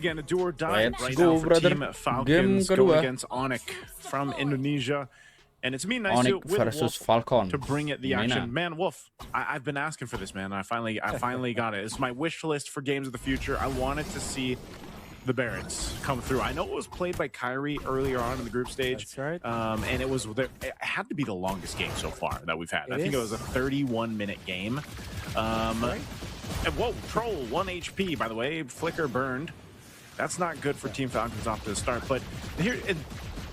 Again, a do or die Let's right go, now for brother. Team Falcons Game going kedua. against Onic from Indonesia. And it's me, nice Onic with versus Wolf Falcon. to bring it the Gimana? action. Man, Wolf, I've been asking for this, man. I finally got it. It's my wish list for games of the future. I wanted to see the Barretts come through. I know it was played by Kyrie earlier on in the group stage. That's right. And it had to be the longest game so far that we've had. I think it was a 31-minute game. Right. And whoa, Troll, 1 HP, by the way. Flicker burned. That's not good for Team Falcons off to the start. But here,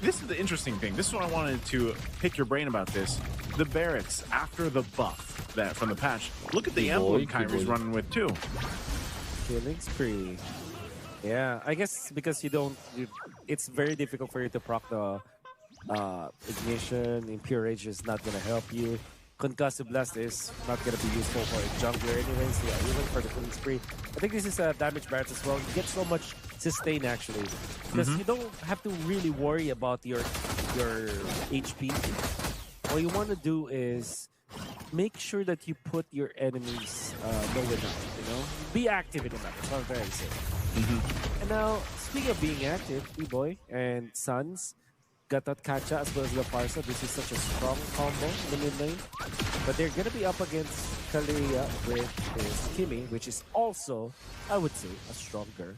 this is the interesting thing. This is what I wanted to pick your brain about this. The Barretts, after the buff that from the patch, look at the emblem Kyrie's running with too. Killing spree. Yeah, I guess because it's very difficult for you to proc the ignition. Impure Rage is not gonna help you. Concussive Blast is not gonna be useful for a jungler anyways. Yeah, even for the killing spree. I think this is a damage Barretts as well. You get so much sustain actually. Because you don't have to really worry about your HP. All you want to do is make sure that you put your enemies low enough, you know? Be active in the map. That's what I'm trying to say. And now, speaking of being active, B-Boy and Sons got that Kacha as well as the Farsa. This is such a strong combo in the mid lane. But they're going to be up against Kalia with his Kimi, which is also, I would say, a stronger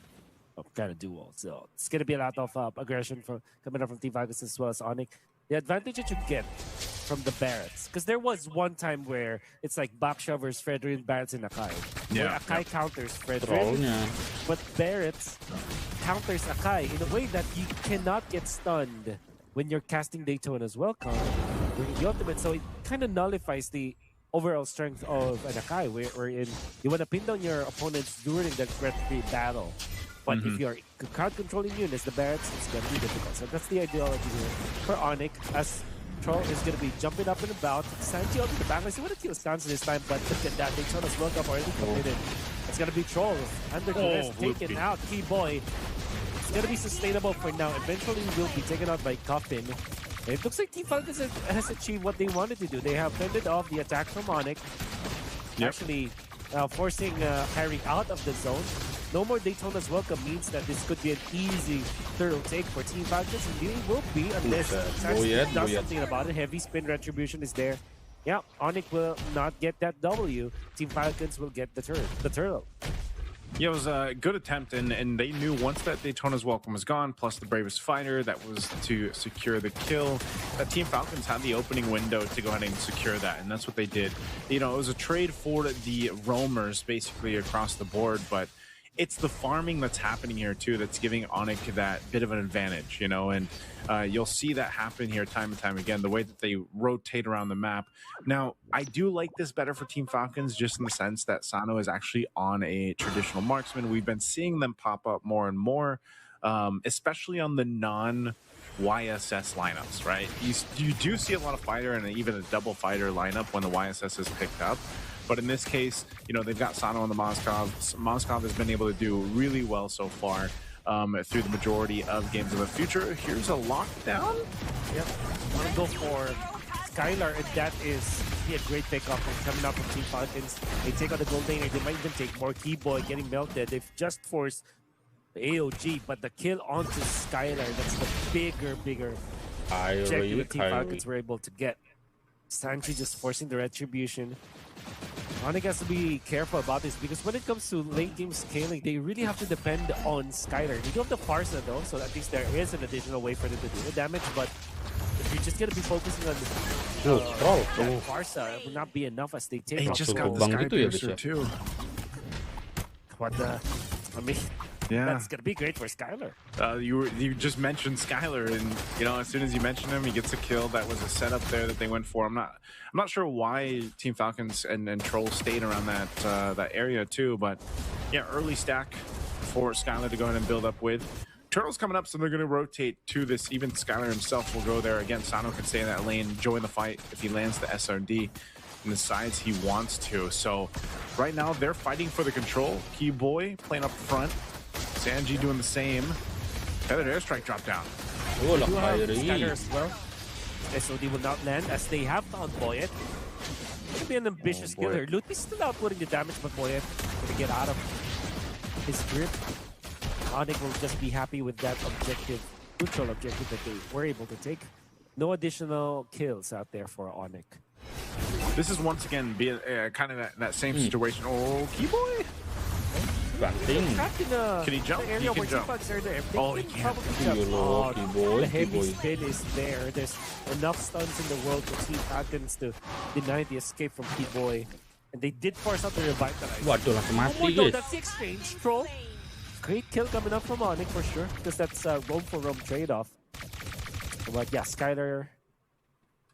kind of duo. So it's going to be a lot of aggression coming up from Team Falcons as well as Onic. The advantage that you get from the Barretts, because there was one time where it's like Baksha versus Fredrin, Barretts, and Akai. Yeah. Where Akai counters Fredrin, but Barretts counters Akai in a way that you cannot get stunned when you're casting Daytona's Welcome during the ultimate. So it kind of nullifies the overall strength of an Akai, wherein you want to pin down your opponents during the threat-free battle. But if you're crowd controlling units, the Barretts, it's going to be difficult. So that's the ideology here for Onic, as Troll is going to be jumping up and about. Sanji out in the back. I see what a kill stance this time, but look at that. Daytona's Welcome already committed. It's going to be Troll under duress, taken out. Key Boy. It's going to be sustainable for now. Eventually, will be taken out by Coffin. And it looks like Team Falcons has achieved what they wanted to do. They have fended off the attack from Onic. Actually, forcing Kyrie out of the zone. No more Daytona's Welcome means that this could be an easy thorough take for Team Falcons. And it will be unless Sanji does something about it. Heavy spin retribution is there. Yeah, Onic will not get that W. Team Falcons will get the turtle. Yeah, it was a good attempt, and they knew once that Daytona's Welcome was gone, plus the bravest fighter that was to secure the kill, that Team Falcons had the opening window to go ahead and secure that, and that's what they did. You know, it was a trade for the roamers basically across the board, but it's the farming that's happening here too that's giving Onic that bit of an advantage, you know, and you'll see that happen here time and time again, the way that they rotate around the map. Now, I do like this better for Team Falcons just in the sense that Sano is actually on a traditional marksman. We've been seeing them pop up more and more, especially on the non-YSS lineups, right? You do see a lot of fighter and even a double fighter lineup when the YSS is picked up. But in this case, you know, they've got Sano on the Moskov. Moskov has been able to do really well so far through the majority of games of the future. Here's a lockdown. Yep. I want to go for Skylar, and that is a great pickup coming up from Team Falcons. They take out the gold laner. They might even take more. Key Boy getting melted. They've just forced the AOG, but the kill onto Skylar, that's the bigger objective that Team Falcons were able to get. Sanji just forcing the retribution. Onic has to be careful about this because when it comes to late game scaling, they really have to depend on Skylar. They do have the Farsa though, so at least there is an additional way for them to do the damage, but if you're just going to be focusing on that Farsa, it will not be enough as they take He off. just got the Sky Piercer too. What the... I mean... Yeah, that's gonna be great for Skylar. You just mentioned Skylar, and you know, as soon as you mention him, he gets a kill. That was a setup there that they went for. I'm not sure why Team Falcons and Troll stayed around that area too, but yeah, early stack for Skylar to go ahead and build up with. Turtle's coming up, so they're going to rotate to this. Even Skylar himself will go there again. Sano can stay in that lane, join the fight if he lands the SRD and decides he wants to. So right now they're fighting for the control. Key Boy playing up front. Sanji doing the same. Feathered airstrike drop down. Skylar as well. SOD will not land as they have found Boyet. It's going to be an ambitious killer. Lute is still outputting the damage, but Boyet going to get out of his grip. Onic will just be happy with that objective, neutral objective that they were able to take. No additional kills out there for Onic. This is once again being kind of that same situation. Oh, Keyboy! Can he jump? He can jump. Oh, he can. The heavy spin is there. There's enough stuns in the world for Team Falcons to deny the escape from Keyboy. And they did force out the revitalize. Waduh, langsung mati, Oh, no, guys. that's the exchange. Troll. Great kill coming up from Onic for sure, because that's a roam for roam trade-off. But yeah, Skylar.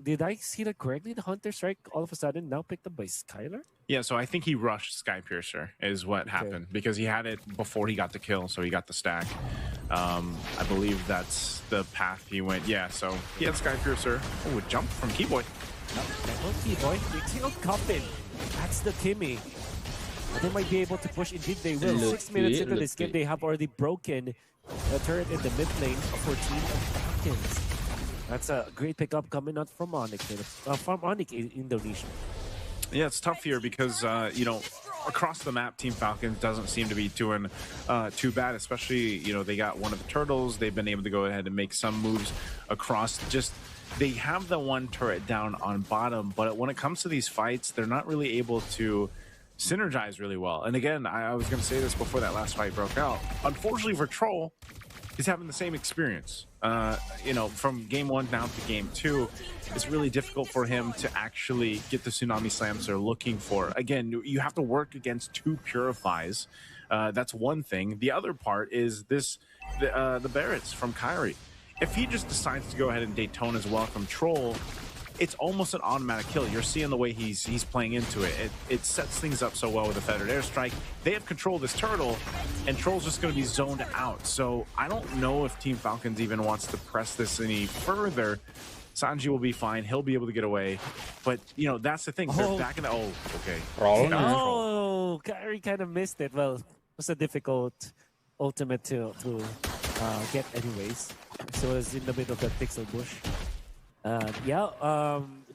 Did I see that correctly? The Hunter Strike all of a sudden now picked up by Skylar? Yeah, so I think he rushed Skypiercer is what happened because he had it before he got the kill, so he got the stack. I believe that's the path he went. Yeah, so he had Skypiercer. Oh, a jump from Keyboy. Keyboy, they killed Coffin. That's the Kimmy. They might be able to push. Indeed, they will. 6 minutes into this game, they have already broken the turret in the mid lane for Team Falcons. That's a great pickup coming out from Onic, from Onic Indonesia. Yeah, it's tough here because, you know, across the map, Team Falcons doesn't seem to be doing too bad, especially, you know, they got one of the turtles. They've been able to go ahead and make some moves across. Just, they have the one turret down on bottom, but when it comes to these fights, they're not really able to synergize really well. And again, I was going to say this before that last fight broke out. Unfortunately for Troll, he's having the same experience. You know, from game 1 down to game 2, it's really difficult for him to actually get the tsunami slams they're looking for. Again, you have to work against 2 purifies. That's one thing. The other part is this, the Barretts from Kyrie. If he just decides to go ahead and Daytona's welcome Troll, it's almost an automatic kill. You're seeing the way he's playing into it. It sets things up so well with a feathered airstrike. They have control of this turtle, and Troll's just going to be zoned out. So I don't know if Team Falcons even wants to press this any further. Sanji will be fine. He'll be able to get away. But, you know, that's the thing. They're back in the... Oh, okay. Oh, Kyrie kind of missed it. Well, it was a difficult ultimate to get anyways. So it was in the middle of that pixel bush.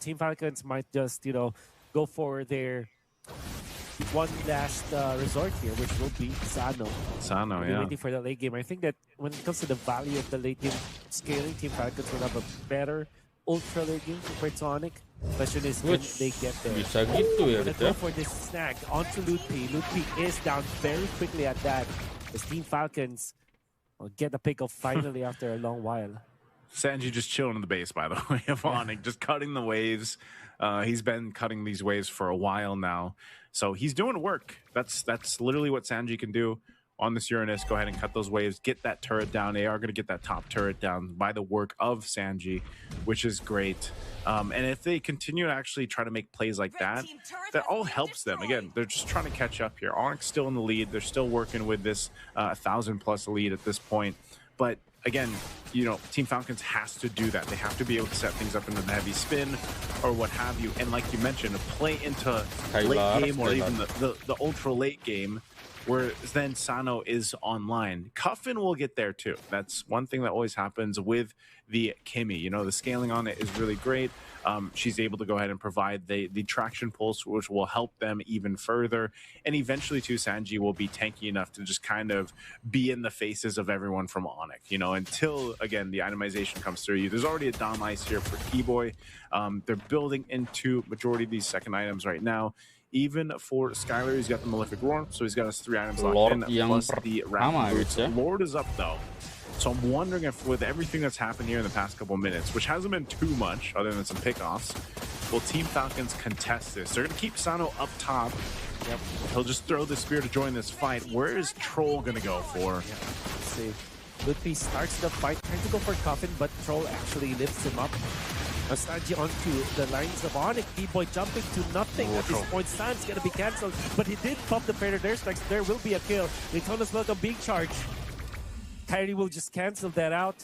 Team Falcons might just, you know, go for their one last resort here, which will be Sano. Sano, yeah. Waiting for the late game. I think that when it comes to the value of the late game scaling, Team Falcons will have a better ultra late game compared to Onic. Question is, when they get there. Bisa gitu ya, Let's go for this snag onto Loot P. Loot P is down very quickly at that. As Team Falcons will get the pick off finally after a long while. Sanji just chilling in the base, by the way, of Onic, just cutting the waves. He's been cutting these waves for a while now. So he's doing work. That's literally what Sanji can do on this Uranus. Go ahead and cut those waves, get that turret down. They are going to get that top turret down by the work of Sanji, which is great. And if they continue to actually try to make plays like that, that all helps them. Again, they're just trying to catch up here. Onic's still in the lead. They're still working with this 1,000+ lead at this point. But again, you know, Team Falcons has to do that. They have to be able to set things up into the heavy spin or what have you. And like you mentioned, play into late game or even the ultra late game where then Sano is online. Cuffin will get there too. That's one thing that always happens with the Kimmy. You know, the scaling on it is really great. She's able to go ahead and provide the traction pulse, which will help them even further. And eventually, too, Sanji will be tanky enough to just kind of be in the faces of everyone from Onic, you know, until, again, the itemization comes through you. There's already a Dom Ice here for Keyboy. They're building into majority of these second items right now. Even for Skylar, he's got the Malefic Roar, so he's got his 3 items locked in, plus the Rapid Boots. Lord is up, though. So I'm wondering if with everything that's happened here in the past couple of minutes, which hasn't been too much other than some pickoffs, will Team Falcons contest this? They're going to keep Sano up top. Yep. He'll just throw the spear to join this fight. Where is Troll going to go for? Yeah, let's see. Ludwig starts the fight, trying to go for Coffin, but Troll actually lifts him up. Sanji onto the lines of Onic. D-Boy jumping to nothing at this point. Stan's going to be cancelled, but he did pop the Predator Airstrikes. There will be a kill. Daytona's welcome being charged. Kyrie will just cancel that out.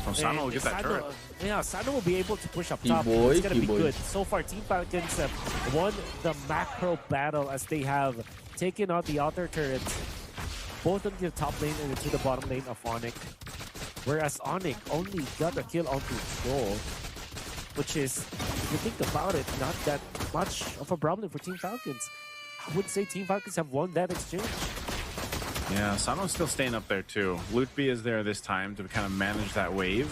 Oh, Sano will get that turret. Yeah, Sano will be able to push up top. It's going to be good. So far, Team Falcons have won the macro battle as they have taken out the outer turrets, both into the top lane and into the bottom lane of Onic. Whereas Onic only got a kill onto Troll, which is, if you think about it, not that much of a problem for Team Falcons. I would say Team Falcons have won that exchange. Yeah, Sano's still staying up there too. Lutby is there this time to kind of manage that wave.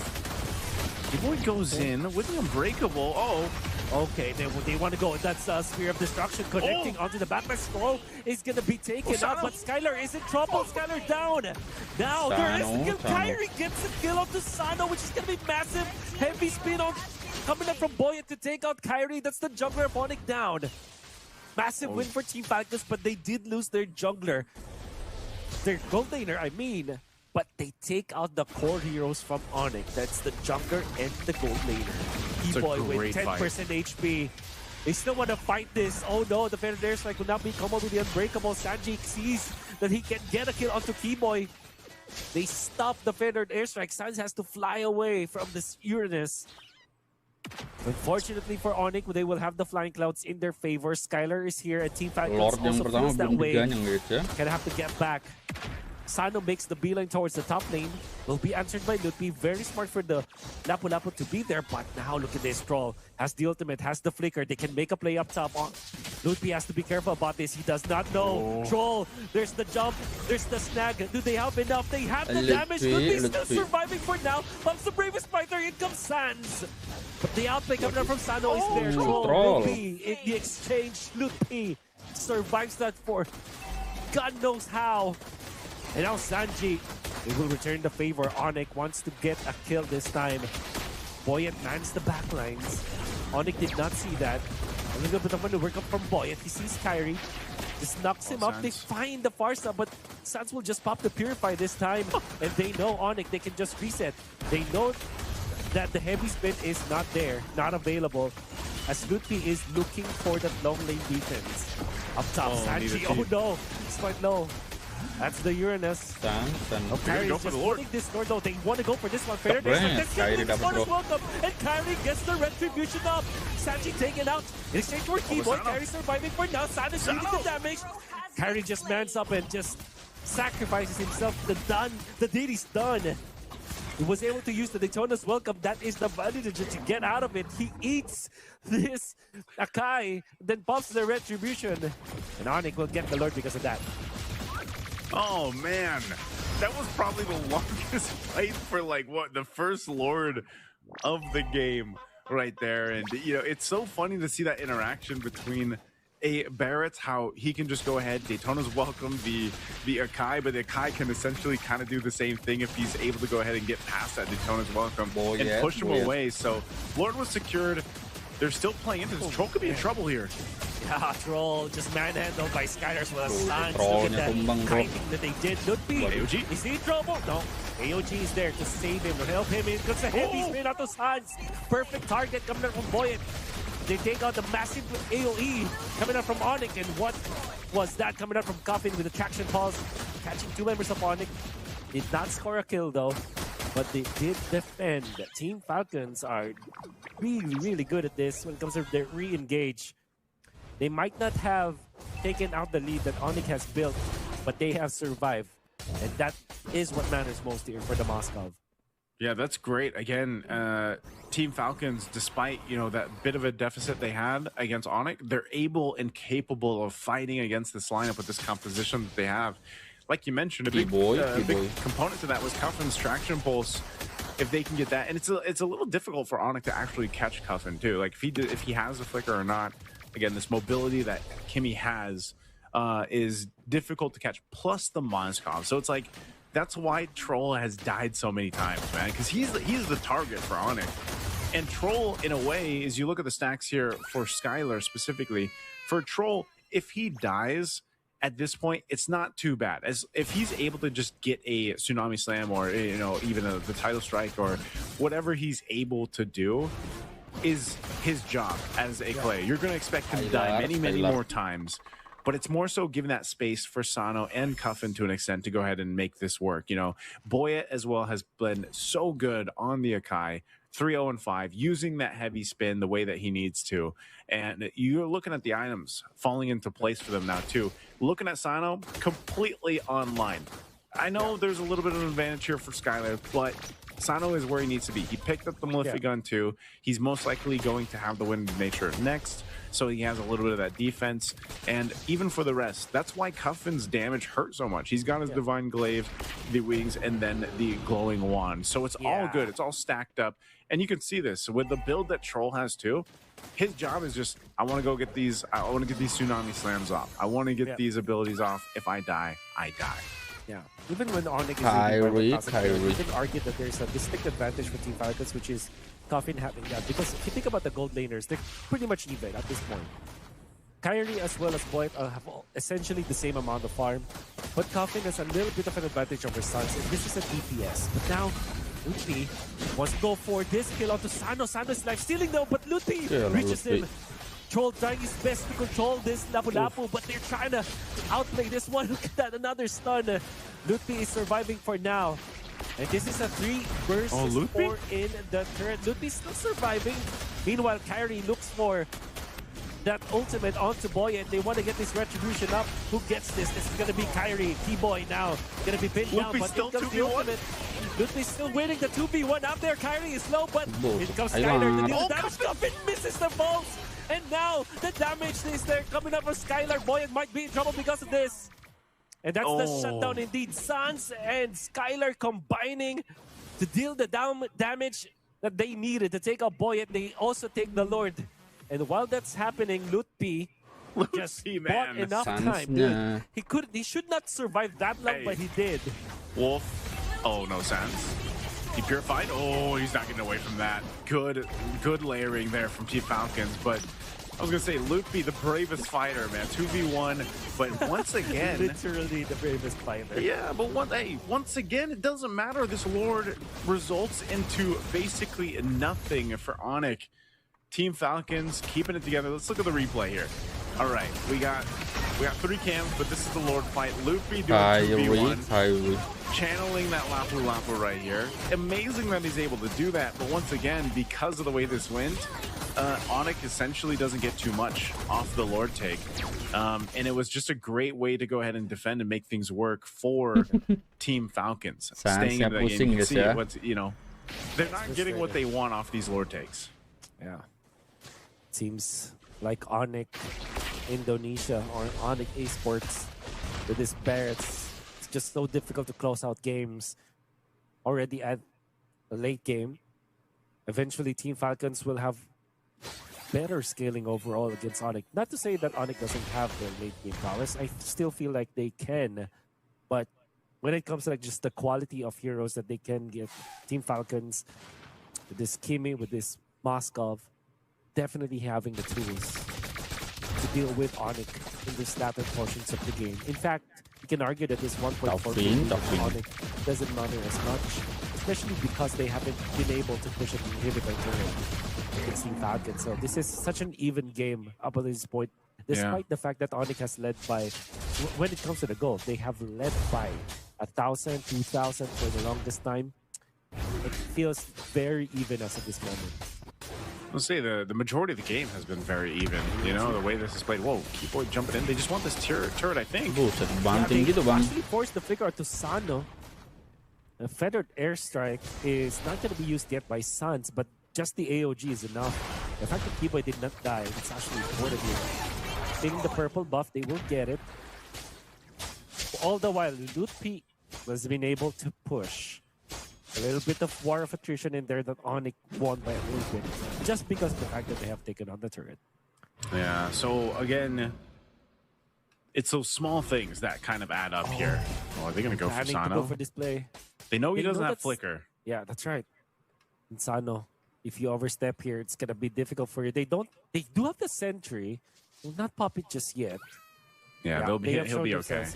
Boy goes in with the unbreakable. Oh, okay, they want to go. That's Sphere of Destruction connecting onto the back. Scroll is going to be taken out, but Skylar is in trouble. Skylar down. Now there is a kill. Kyrie gets a kill onto Sano, which is going to be massive. Heavy spin on coming up from Boyet to take out Kyrie. That's the jungler of Onic down. Massive win for Team Falcons, but they did lose their jungler. Their gold laner, I mean. But they take out the core heroes from Onic. That's the jungler and the gold laner. E-Boy with 10% HP. They still want to fight this. Oh no, the Feathered Airstrike will not be comboed with the Unbreakable. Sanji sees that he can get a kill onto Keyboy. They stop the Feathered Airstrike. Sans has to fly away from this Uranus. Unfortunately for Onic, they will have the Flying Clouds in their favor. Skylar is here and Team Falcons also feels that way. Gonna have to get back. Sano makes the beeline towards the top lane. Will be answered by Lutby. Very smart for the Lapu-Lapu to be there. But now look at this. Troll has the ultimate, has the flicker. They can make a play up top. Lutby has to be careful about this. He does not know. Troll, there's the jump. There's the snag. Do they have enough? They have the damage. Lutby still surviving for now. Bumps the bravest fighter. In comes Sans. But the outplay coming up from Sano is there. Troll, Lutby in the exchange. Lutby survives that for God knows how. And now Sanji, they will return the favor. Onic wants to get a kill this time. Boyet mans the backlines. Onic did not see that. A little bit of maneuver come from Boyet. He sees Kyrie. Just knocks him up. They find the Farsa, but Sans will just pop the Purify this time. And they know Onic, they can just reset. They know that the heavy spin is not there, not available. As Lutby is looking for that long lane defense. Up top, Sanji. Oh no, it's quite low. That's the Uranus. Kyrie is just holding this Lord though. They want to go for this one. Fair welcome. And Kyrie gets the retribution up. Sanji taken out. In exchange for Keyboy, Kyrie surviving for now. San is shooting the damage. Kyrie just mans up and just sacrifices himself. The deed is done. He was able to use the Daytona's welcome. That is the value to get out of it. He eats this Akai, then pops the retribution. And Onic will get the Lord because of that. Oh man, that was probably the longest fight for like what, the first Lord of the game right there. And you know, it's so funny to see that interaction between a Barrett, how he can just go ahead, Daytona's welcome the Akai, but the Akai can essentially kind of do the same thing if he's able to go ahead and get past that Daytona's welcome and push him away. So Lord was secured. They're still playing into this. Troll could be in trouble here. Yeah, Troll just manhandled by Skylar as well as Sans. Look at that timing that they did. Lutby, is he in trouble? No. AOG is there to save him, to help him in. Because a heavy spin out to Sans. Perfect target coming out from Boyet. They take out the massive AoE coming out from Onic. And what was that coming out from Coffin with the traction pulse? Catching two members of Onic. Did not score a kill though. But they did defend. Team Falcons are really, really good at this when it comes to their re-engage. They might not have taken out the lead that Onic has built, but they have survived. And that is what matters most here for the Moskov. Yeah, that's great. Again, Team Falcons, despite, you know, that bit of a deficit they had against Onic, they're able and capable of fighting against this lineup with this composition that they have. Like you mentioned, a big component to that was Cuffin's traction pulse. If they can get that, and it's a little difficult for Onic to actually catch Cuffin too. Like if he has a flicker or not. Again, this mobility that Kimmy has is difficult to catch. Plus the Moskov, so it's like that's why Troll has died so many times, man. Because he's the target for Onic, and Troll in a way, as you look at the stacks here for Skylar specifically, for Troll, if he dies at this point, it's not too bad. As if he's able to just get a Tsunami Slam or, you know, even the Title Strike or whatever he's able to do is his job as a Clay. You're going to expect him to die many more times, but it's more so giving that space for Sano and Cuffin to an extent to go ahead and make this work. You know, Boyet as well has been so good on the Akai. 3-0-5, using that heavy spin the way that he needs to. And you're looking at the items falling into place for them now too. Looking at Sano, completely online. I know there's a little bit of an advantage here for Skylar, but Sano is where he needs to be. He picked up the Malefic gun too. He's most likely going to have the Wind of Nature next, so he has a little bit of that defense. And even for the rest, that's why Cuffin's damage hurt so much. He's got his Divine Glaive, the wings, and then the glowing wand. So it's all good. It's all stacked up. And you can see this with the build that Troll has too. His job is just, I want to go get these, I want to get these Tsunami Slams off. I want to get these abilities off. If I die, I die. Yeah, even when Onic is you can argue that there's a distinct advantage for Team Falcons, which is Coffin having that. Because if you think about the gold laners, they're pretty much even at this point. Kyrie as well as Boyd have essentially the same amount of farm, but Coffin has a little bit of an advantage over Suns, and this is a DPS. But now, Lutpi wants to go for this kill onto Sano. Sano's life stealing though, but Lutpi reaches him. Troll trying his best to control this Lapu-Lapu, but they're trying to outplay this one. Look at that, another stun. Lutpi is surviving for now. And this is a 3 versus 4 in the turret. Lutpi's still surviving. Meanwhile, Kyrie looks for that ultimate onto Boy, and they want to get this retribution up. Who gets this? This is going to be Kyrie. T-Boy now going to be pinned down, but still comes the ultimate. Lutpi's still winning the 2v1 out there. Kyrie is low, but in comes Skylar to deal the damage. Coffin misses the bolts. And now the damage is there coming up for Skylar. Boy, might be in trouble because of this. And that's the shutdown indeed. Sans and Skylar combining to deal the damage that they needed to take out Boy. They also take the Lord. And while that's happening, Lutpi just bought enough time. Dude, he should not survive that long, but he did. Wolf. Oh no, Sans. He purified. Oh, he's not getting away from that. Good layering there from Team Falcons. But I was gonna say, Lutpi, the bravest fighter, man. 2v1. But once again, literally the bravest fighter. Yeah, but once again, it doesn't matter. This Lord results into basically nothing for Onic. Team Falcons keeping it together. Let's look at the replay here. All right, we got 3 cams, but this is the Lord fight. Lutpi doing 2v1. Channeling that Lapu-Lapu right here. Amazing that he's able to do that, but once again, because of the way this went, Onic essentially doesn't get too much off the Lord take. And it was just a great way to go ahead and defend and make things work for Team Falcons. Staying in the game, you can see what's, they're not getting what they want off these Lord takes. Yeah. Seems like Onic Indonesia or Onic Esports with his Barretts. It's just so difficult to close out games already at the late game. Eventually, Team Falcons will have better scaling overall against Onic. Not to say that Onic doesn't have their late game prowess. I still feel like they can. But when it comes to just the quality of heroes that they can give, Team Falcons, with this Kimi, with this Moskov, definitely having the tools to deal with Onic in the latter portions of the game. In fact, you can argue that this 1.4 Onic doesn't matter as much, especially because they haven't been able to push an inhibitor turret against Team Falcons. So this is such an even game up at this point, despite the fact that Onic has led by, when it comes to the goal, they have led by 1,000, 2,000 for the longest time. It feels very even as of this moment. I'll say the majority of the game has been very even. The way this is played. Whoa, Keyboard jumping in. They just want this turret, I think. They actually forced the flicker to Sano. A feathered airstrike is not going to be used yet by Suns, but just the AOG is enough. The fact that Keyboard did not die, it's actually important here. Getting the purple buff, they will get it. All the while, Lutpi has been able to push. A little bit of war of attrition in there that Onic won by a little bit, just because of the fact that they have taken on the turret. Yeah, so again, it's those small things that kind of add up here. Oh, are they going to go for Sano? To go for display. They know he doesn't have flicker. Yeah, that's right. And Sano, if you overstep here, it's going to be difficult for you. They do have the sentry. Will not pop it just yet. Yeah, he'll be okay. He'll be okay.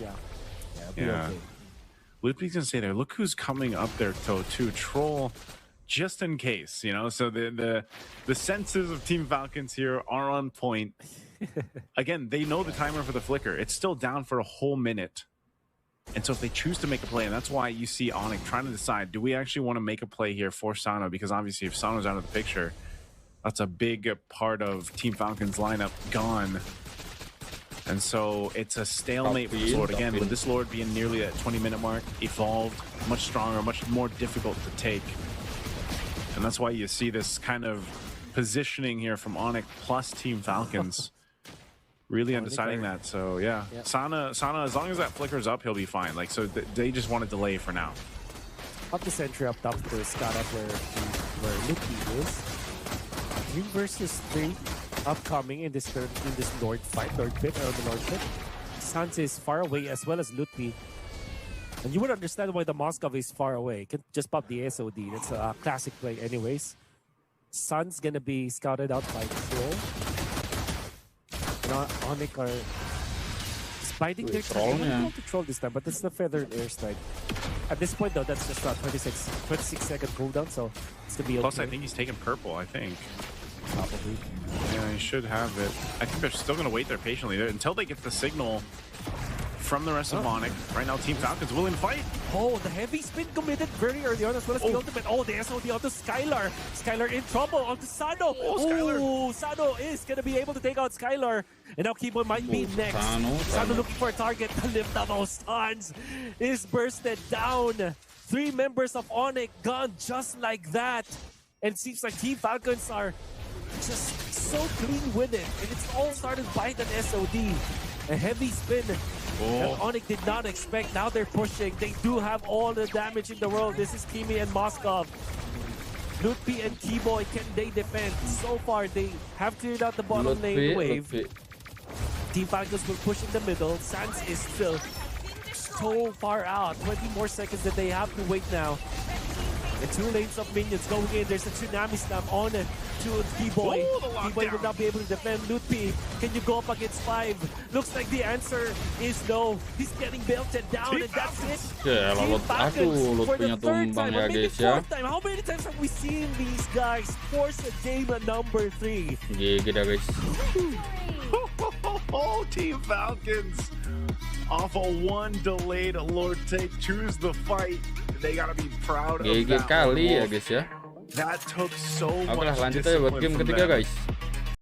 Lutpi's gonna stay there. Look who's coming up there, too. Troll, just in case, So the senses of Team Falcons here are on point. Again, they know the timer for the flicker. It's still down for a whole minute. And so if they choose to make a play, and that's why you see Onic trying to decide, do we actually want to make a play here for Sano? Because obviously if Sano's out of the picture, that's a big part of Team Falcons lineup gone. And so it's a stalemate for this Lord. Again, with this Lord being nearly at 20-minute mark, evolved, much stronger, much more difficult to take. And that's why you see this kind of positioning here from Onic plus Team Falcons. Really undeciding that. So yeah, Sana, as long as that flickers up, he'll be fine. Like, so they just want to delay for now. Up the sentry up top to Skylar where Lucky is. 3 versus 3 upcoming in this North fight, North pit or the North pit. Sans is far away as well as Lutpi. And you would understand why the Moskov is far away. Can just pop the SOD. That's a classic play anyways. Sun's gonna be scouted out by Troll. Onic are just biding their time. They don't control this time, but this is the feathered airstrike. At this point though, that's just a 26-second cooldown, so it's gonna be okay. Plus I think he's taking purple, I think. Probably. Yeah, he should have it. I think they're still gonna wait there patiently until they get the signal from the rest of Onic. Right now, Team Falcons willing to fight. Oh, the heavy spin committed very early on as well as the ultimate. Oh, the SOD onto Skylar. Skylar in trouble onto Sano. Oh, Sano is going to be able to take out Skylar. And now Kibo might be next. Sano looking for a target to lift up those stuns. Is bursted down. 3 members of Onic gone just like that. And it seems like Team Falcons are just so clean with it. And it's all started by that SOD. A heavy spin that Onic did not expect. Now they're pushing. They do have all the damage in the world. This is Kimi and Moskov. Lutpi and Keyboy, can they defend? So far, they have cleared out the bottom lane wave. Team Falcons will push in the middle. Sans is still so far out. 20 more seconds that they have to wait now. And 2 lanes of minions going in. There's a tsunami slam on it to Keyboy. Keyboy will not be able to defend. Lutpi, can you go up against 5? Looks like the answer is no. He's getting belted down, and that's it. Team Falcons for the 3rd time, or maybe 4th time. How many times have we seen these guys force a game at number 3? GG dah guys. Team Falcons off a 1 delayed Lord take, choose the fight. They gotta be proud of that. GG kali ya guys ya. That took so much Oke lah, lanjut aja buat game ketiga guys.